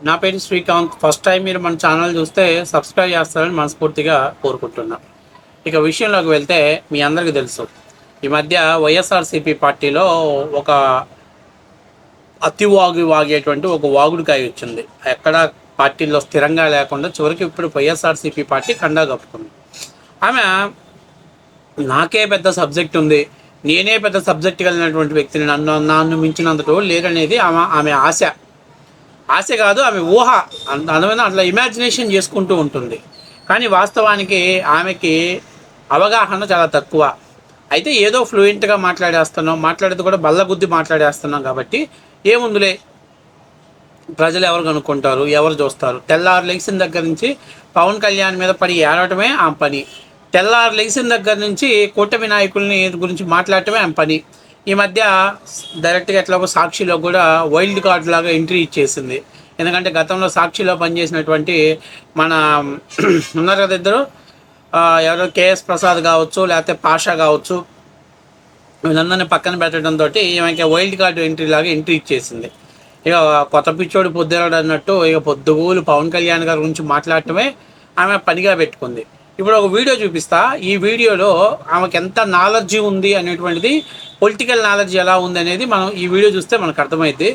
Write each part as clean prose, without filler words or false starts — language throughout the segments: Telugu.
నా పేరు శ్రీకాంత్. ఫస్ట్ టైం మీరు మన ఛానల్ చూస్తే సబ్స్క్రైబ్ చేస్తారని మనస్ఫూర్తిగా కోరుకుంటున్నా. ఇక విషయంలోకి వెళ్తే మీ అందరికీ తెలుసు, ఈ మధ్య వైఎస్ఆర్సీపీ పార్టీలో ఒక వాగేటువంటి ఒక వాగుడికాయ వచ్చింది. ఎక్కడ పార్టీలో స్థిరంగా లేకుండా చివరికి ఇప్పుడు వైఎస్ఆర్సీపీ పార్టీ కండా కప్పుకుంది. ఆమె నాకే పెద్ద సబ్జెక్ట్ ఉంది, నేనే పెద్ద సబ్జెక్ట్ కలిగినటువంటి వ్యక్తిని, నన్ను మించినంతటో లేరనేది ఆమె ఆశ కాదు, ఆమె ఊహ. అందువల్ల అట్లా ఇమాజినేషన్ చేసుకుంటూ ఉంటుంది. కానీ వాస్తవానికి ఆమెకి అవగాహన చాలా తక్కువ. అయితే ఏదో ఫ్లూయెంట్గా మాట్లాడేది కూడా బల్లగుద్ది మాట్లాడేస్తున్నాం కాబట్టి ఏముందులే, ప్రజలు ఎవరు కనుక్కుంటారు, ఎవరు చూస్తారు. తెల్లారు లెగిసిన దగ్గర నుంచి పవన్ కళ్యాణ్ మీద పడి ఏడవటమే ఆమె పని. తెల్లారు లెగిసిన దగ్గర నుంచి కూటమి నాయకుల్ని గురించి మాట్లాడటమే ఆమె పని. ఈ మధ్య డైరెక్ట్గా ఎట్లాగో సాక్షిలో కూడా వైల్డ్ కార్డ్ లాగా ఎంట్రీ ఇచ్చేసింది. ఎందుకంటే గతంలో సాక్షిలో పనిచేసినటువంటి మన ఉన్నారు కదా ఇద్దరు, ఎవరో కేఎస్ ప్రసాద్ కావచ్చు, లేకపోతే పాషా కావచ్చు, వీళ్ళందరినీ పక్కన పెట్టడంతో ఈమెకి వైల్డ్ కార్డ్ ఎంట్రీ లాగా ఎంట్రీ ఇచ్చేసింది. ఇక కొత్త పిచ్చోడు పొద్దురాడు అన్నట్టు ఇక పొద్దుగూలు పవన్ కళ్యాణ్ గారి గురించి మాట్లాడటమే ఆమె పనిగా పెట్టుకుంది. ఇప్పుడు ఒక వీడియో చూపిస్తా. ఈ వీడియోలో ఆమెకి ఎంత నాలెడ్జీ ఉంది అనేటువంటిది, పొలిటికల్ నాలెడ్జ్ ఎలా ఉంది అనేది మనం ఈ వీడియో చూస్తే మనకు అర్థమైంది.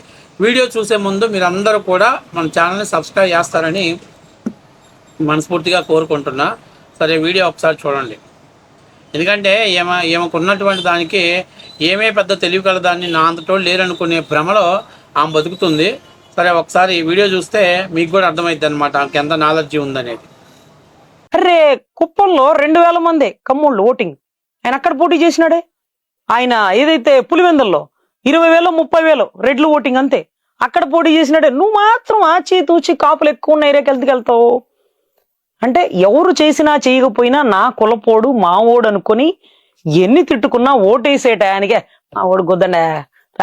వీడియో చూసే ముందు మీరందరూ కూడా మన ఛానల్ని సబ్స్క్రైబ్ చేస్తారని మనస్ఫూర్తిగా కోరుకుంటున్నా. సరే, వీడియో ఒకసారి చూడండి. ఎందుకంటే ఈమెకు ఉన్నటువంటి దానికి ఏమే పెద్ద తెలివి కలదాన్ని నా అంతటో లేరనుకునే భ్రమలో ఆమె బతుకుతుంది. సరే, ఒకసారి ఈ వీడియో చూస్తే మీకు కూడా అర్థమైద్ది అనమాట ఆమెకి ఎంత నాలెడ్జీ ఉందనేది. అరే, కుప్పంలో 2000 మంది కమ్మోళ్ళు ఓటింగ్. ఆయన అక్కడ పోటీ చేసినాడే. ఆయన ఏదైతే పులివెందుల్లో 20,000 30,000 రెడ్లు ఓటింగ్ అంతే, అక్కడ పోటీ చేసినాడే. నువ్వు మాత్రం ఆచి తూచి కాపులు ఎక్కువ ఉన్న ఏరియాకి వెళ్తావు అంటే, ఎవరు చేసినా చేయకపోయినా నా కులపోడు మావోడు అనుకుని ఎన్ని తిట్టుకున్నా ఓటేసే టయానికే మా ఓడు గొద్దండా,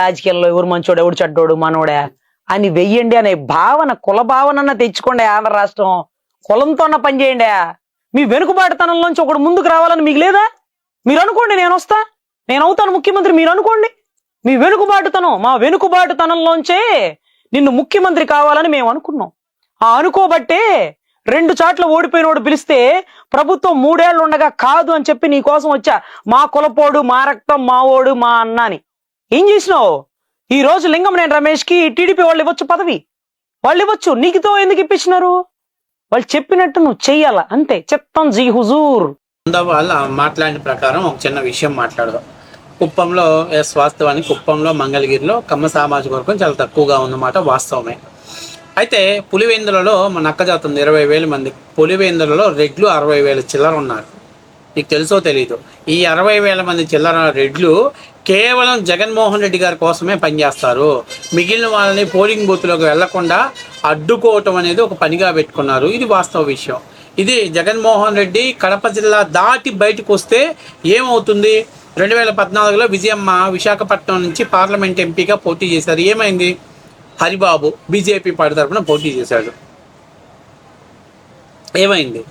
రాజకీయాల్లో ఎవరు మంచోడు ఎవడు చెడ్డోడు మనోడా అని వెయ్యండి అనే భావన, కుల భావన తెచ్చుకోండి. ఆంధ్ర రాష్ట్రం కులంతో అన్న పని చేయండి. మీ వెనుకబాటుతనంలోంచి ఒకడు ముందుకు రావాలని మీకు లేదా? మీరు అనుకోండి, నేను అవుతాను ముఖ్యమంత్రి, మీరు అనుకోండి. మీ వెనుకబాటుతనం, మా వెనుకబాటుతనంలోంచే నిన్ను ముఖ్యమంత్రి కావాలని మేము అనుకున్నాం. ఆ అనుకోబట్టే 2 చాట్ల ఓడిపోయినోడు పిలిస్తే ప్రభుత్వం 3 ఏళ్ళు ఉండగా కాదు అని చెప్పి నీ కోసం వచ్చా. మా కులపోడు, మా రక్తం, మా ఓడు, మా అన్న అని. ఏం చేసినావు? ఈ రోజు లింగంనేని రమేష్కి టీడీపీ వాళ్ళు ఇవ్వచ్చు పదవి, వాళ్ళు ఇవ్వచ్చు. నీకుతో ఎందుకు ఇప్పించినారు? వాళ్ళు చెప్పినట్టు నువ్వు చెయ్యాల, అంతే. చెప్తాం జీ హుజూర్. వాళ్ళ మాట్లాడిన ప్రకారం ఒక చిన్న విషయం మాట్లాడదాం. కుప్పంలో వాస్తవానికి కుప్పంలో మంగళగిరిలో కమ్మ సామాజిక వర్గం చాలా తక్కువగా ఉన్నమాట వాస్తవమే. అయితే పులివెందులలో మన అక్కజాత ఉంది 20,000 మంది. పులివెందులలో రెడ్లు 60,000 చిల్లర ఉన్నారు. నీకు తెలుసో తెలీదు? ఈ 60,000 మంది చిల్లర రెడ్లు కేవలం జగన్మోహన్ రెడ్డి గారి కోసమే పనిచేస్తారు. మిగిలిన వాళ్ళని పోలింగ్ బూత్లోకి వెళ్లకుండా అడ్డుకోవటం అనేది ఒక పనిగా పెట్టుకున్నారు. ఇది వాస్తవ విషయం. ఇది జగన్మోహన్ రెడ్డి కడప జిల్లా దాటి బయటకు వస్తే ఏమవుతుంది? 2014లో విజయమ్మ విశాఖపట్నం నుంచి పార్లమెంట్ ఎంపీగా పోటీ చేశారు. ఏమైంది? హరిబాబు బీజేపీ పార్టీ తరఫున పోటీ చేశాడు. ఏమైంది?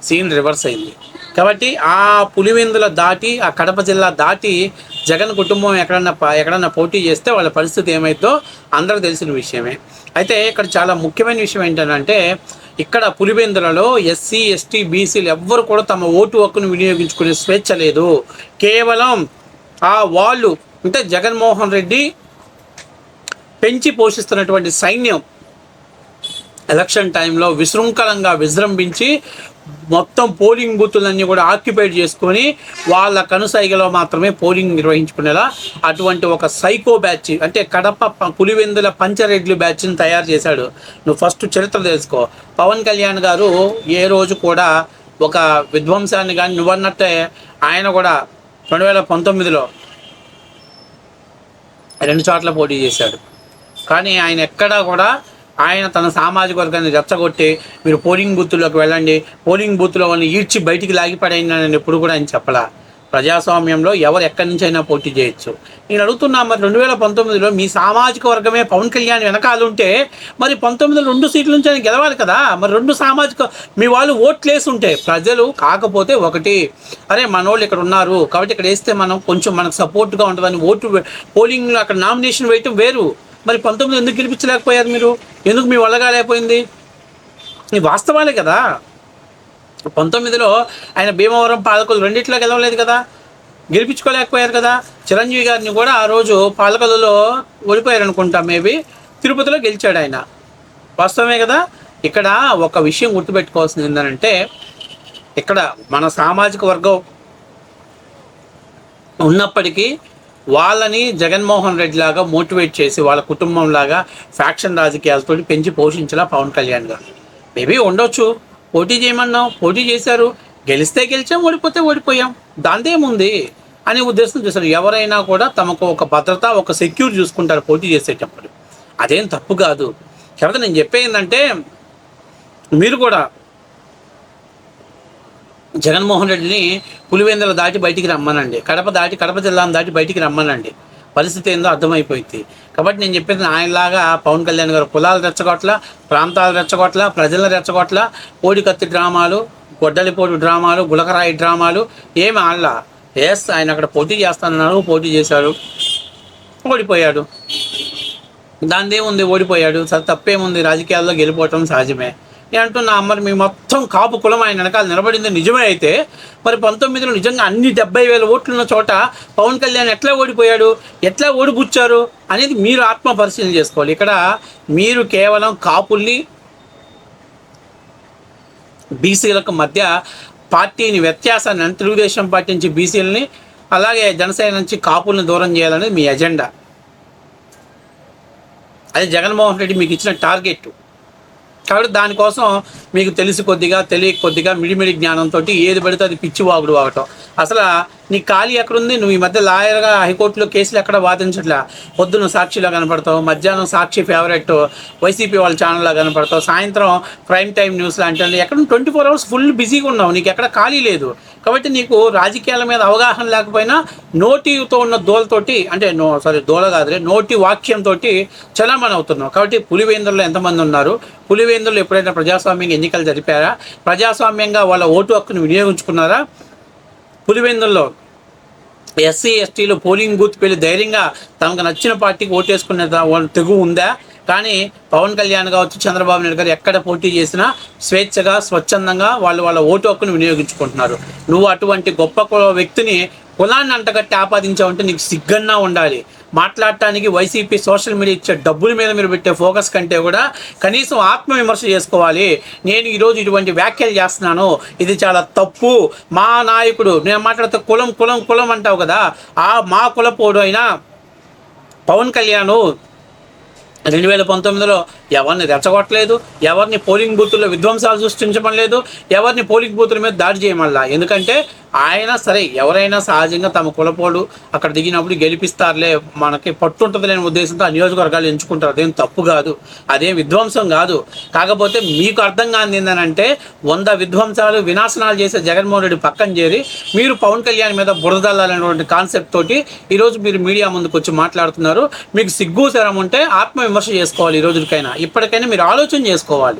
సీన్ రివర్స్ అయింది. కాబట్టి ఆ పులివెందుల దాటి, ఆ కడప జిల్లా దాటి జగన్ కుటుంబం ఎక్కడన్నా పోటీ చేస్తే వాళ్ళ పరిస్థితి ఏమైందో అందరికీ తెలిసిన విషయమే. అయితే ఇక్కడ చాలా ముఖ్యమైన విషయం ఏంటంటే, ఇక్కడ పులివెందులలో ఎస్సీ ఎస్టీ బీసీలు ఎవ్వరు కూడా తమ ఓటు హక్కును వినియోగించుకునే స్వేచ్ఛ లేదు. కేవలం వాళ్ళు అంటే జగన్మోహన్ రెడ్డి పెంచి పోషిస్తున్నటువంటి సైన్యం ఎలక్షన్ టైంలో విశృంఖలంగా విజృంభించి మొత్తం పోలింగ్ బూతులన్నీ కూడా ఆక్యుపైడ్ చేసుకొని వాళ్ళ కనుసైగలో మాత్రమే పోలింగ్ నిర్వహించుకునేలా అటువంటి ఒక సైకో బ్యాచ్, అంటే కడప పులివెందుల పంచరెడ్లు బ్యాచ్ని తయారు చేశాడు. నువ్వు ఫస్ట్ చరిత్ర తెలుసుకో. పవన్ కళ్యాణ్ గారు ఏ రోజు కూడా ఒక విధ్వంసాన్ని కానీ నువ్వన్నట్టే ఆయన కూడా 2019లో 2 చోట్ల పోటీ చేశాడు. కానీ ఆయన ఎక్కడా కూడా ఆయన తన సామాజిక వర్గాన్ని రెచ్చగొట్టి మీరు పోలింగ్ బూత్లోకి వెళ్ళండి, పోలింగ్ బూత్లో వాళ్ళని ఈడ్చి బయటికి లాగిపడైంది అని ఎప్పుడు కూడా ఆయన చెప్పలా. ప్రజాస్వామ్యంలో ఎవరు ఎక్కడి నుంచి అయినా పోటీ చేయొచ్చు. నేను అడుగుతున్నా, మరి 2019లో మీ సామాజిక వర్గమే పవన్ కళ్యాణ్ వెనకాలంటే మరి 19లో 2 సీట్ల నుంచి ఆయన గెలవాలి కదా. మరి 2 సామాజిక మీ వాళ్ళు ఓట్లేసి ఉంటే ప్రజలు, కాకపోతే ఒకటి, అరే మనోళ్ళు ఇక్కడ ఉన్నారు కాబట్టి ఇక్కడ వేస్తే మనం కొంచెం మనకు సపోర్ట్గా ఉంటుందని ఓటు పోలింగ్లో అక్కడ నామినేషన్ వేయటం వేరు. మరి 19 ఎందుకు గెలిపించలేకపోయారు మీరు? ఎందుకు మీ వల్ల కాలేకపోయింది? ఈ వాస్తవాలే కదా. 19లో ఆయన భీమవరం పాలకులు రెండిట్లో గెలవలేదు కదా, గెలిపించుకోలేకపోయారు కదా. చిరంజీవి గారిని కూడా ఆ రోజు పాలకులలో ఓడిపోయారు అనుకుంటా, మేబీ తిరుపతిలో గెలిచాడు ఆయన. వాస్తవమే కదా. ఇక్కడ ఒక విషయం గుర్తుపెట్టుకోవాల్సింది ఏంటంటే, ఇక్కడ మన సామాజిక వర్గం ఉన్నప్పటికీ వాళ్ళని జగన్మోహన్ రెడ్డి లాగా మోటివేట్ చేసి వాళ్ళ కుటుంబం లాగా ఫ్యాక్షన్ రాజకీయాలతో పెంచి పోషించలా పవన్ కళ్యాణ్ గారు. మేబీ ఉండొచ్చు, పోటీ చేయమన్నాం, పోటీ చేశారు, గెలిస్తే గెలిచాం, ఓడిపోతే ఓడిపోయాం, దాందేముంది అనే ఉద్దేశం చేశారు. ఎవరైనా కూడా తమకు ఒక భద్రత, ఒక సెక్యూర్ చూసుకుంటారు పోటీ చేసేటప్పుడు, అదేం తప్పు కాదు. కాబట్టి నేను చెప్పేది ఏంటంటే, మీరు కూడా జగన్మోహన్ రెడ్డిని పులివెందుల దాటి బయటికి రమ్మనండి, కడప జిల్లాను దాటి బయటికి రమ్మనండి, పరిస్థితి ఏందో అర్థమైపోయింది. కాబట్టి నేను చెప్పేది, ఆయనలాగా పవన్ కళ్యాణ్ గారు కులాలు రెచ్చగొట్ల, ప్రాంతాలు రెచ్చగొట్ల, ప్రజలను రెచ్చగొట్ల, కోడికత్తి డ్రామాలు, గొడ్డలిపోటు డ్రామాలు, గులకరాయి డ్రామాలు ఏమి ఆడల. ఆయన అక్కడ పోటీ చేస్తానన్నారు, పోటీ చేశాడు, ఓడిపోయాడు, దానిదేముంది, ఓడిపోయాడు, సరే తప్పేముంది, రాజకీయాల్లో గెలిపోవటం సహజమే. నేను అంటున్నా, మరి మీ మొత్తం కాపు కులం ఆయన వెనకాల నిలబడింది నిజమే అయితే, మరి 19లో నిజంగా అన్ని 70,000 ఓట్లున్న చోట పవన్ కళ్యాణ్ ఎట్లా ఓడిపోయాడు, ఎట్లా ఓడిపుచ్చారు అనేది మీరు ఆత్మ పరిశీలన చేసుకోవాలి. ఇక్కడ మీరు కేవలం కాపుల్ని బీసీలకు మధ్య పార్టీని వ్యత్యాసాన్ని, తెలుగుదేశం పార్టీ నుంచి బీసీలని, అలాగే జనసేన నుంచి కాపుల్ని దూరం చేయాలనేది మీ ఎజెండా. అది జగన్మోహన్ రెడ్డి మీకు ఇచ్చిన టార్గెట్. కాబట్టి దానికోసం మీకు తెలిసి కొద్దిగా తెలియక కొద్దిగా మిడిమిడి జ్ఞానంతో ఏది పడితే అది పిచ్చివాగుడు వాగటం. అసలు నీ ఖాళీ ఎక్కడుంది? నువ్వు ఈ మధ్య లాయర్గా హైకోర్టులో కేసులు ఎక్కడ వాదించట్లే. పొద్దున్న సాక్షిలో కనపడతావు, మధ్యాహ్నం సాక్షి ఫేవరెట్ వైసీపీ వాళ్ళ ఛానల్లో కనపడతావు, సాయంత్రం ప్రైమ్ టైం న్యూస్ లాంటి ఎక్కడ 24 hours ఫుల్ బిజీగా ఉన్నావు, నీకు ఎక్కడ ఖాళీ లేదు. కాబట్టి నీకు రాజకీయాల మీద అవగాహన లేకపోయినా నోటితో ఉన్న దోలతోటి, అంటే దోల కాదులే, నోటి వాక్యంతో చలామణి అవుతున్నావు. కాబట్టి పులివెందుల్లో ఎంతమంది ఉన్నారు? పులివెందుల్లో ఎప్పుడైనా ప్రజాస్వామ్యంగా ఎన్నికలు జరిపారా? ప్రజాస్వామ్యంగా వాళ్ళ ఓటు హక్కును వినియోగించుకున్నారా? పులివెందుల్లో ఎస్సీ ఎస్టీలు పోలింగ్ బూత్కి వెళ్ళి ధైర్యంగా తమకు నచ్చిన పార్టీకి ఓటేసుకునే తెగు ఉందా? కానీ పవన్ కళ్యాణ్ కావచ్చు, చంద్రబాబు నాయుడు గారు ఎక్కడ పోటీ చేసినా స్వేచ్ఛగా, స్వచ్ఛందంగా వాళ్ళ ఓటు హక్కును వినియోగించుకుంటున్నారు. నువ్వు అటువంటి గొప్ప వ్యక్తిని కులాన్ని అంటగట్టి ఆపాదించావంటే నీకు సిగ్గన్నా ఉండాలి. మాట్లాడటానికి వైసీపీ సోషల్ మీడియా ఇచ్చే డబ్బుల మీద మీరు పెట్టే ఫోకస్ కంటే కూడా కనీసం ఆత్మవిమర్శ చేసుకోవాలి. నేను ఈరోజు ఇటువంటి వ్యాఖ్యలు చేస్తున్నాను, ఇది చాలా తప్పు. మా నాయకుడు, నేను మాట్లాడితే కులం కులం కులం అంటావు కదా, మా కులపోడు అయినా పవన్ కళ్యాణ్ 2019లో ఎవరిని రెచ్చగొట్టలేదు, ఎవరిని పోలింగ్ బూతుల్లో విధ్వంసాలు సృష్టించడం లేదు, ఎవరిని పోలింగ్ బూతుల మీద దాడి చేయమల్లా. ఎందుకంటే ఆయన సరే, ఎవరైనా సహజంగా తమ కులపోడు అక్కడ దిగినప్పుడు గెలిపిస్తారులే, మనకి పట్టుంటుంది లేని ఉద్దేశంతో ఆ నియోజకవర్గాలు ఎంచుకుంటారు, అదేం తప్పు కాదు, అదేం విధ్వంసం కాదు. కాకపోతే మీకు అర్థం కాని ఏంటంటే 100 విధ్వంసాలు, వినాశనాలు చేసే జగన్మోహన్ రెడ్డి పక్కన చేరి మీరు పవన్ కళ్యాణ్ మీద బురదల్లాలనేటువంటి కాన్సెప్ట్ తోటి ఈరోజు మీరు మీడియా ముందుకు వచ్చి మాట్లాడుతున్నారు. మీకు సిగ్గు శరం ఉంటే ఆత్మవిమర్శ చేసుకోవాలి. ఈ రోజుకైనా ఇప్పటికైనా మీరు ఆలోచన చేసుకోవాలి.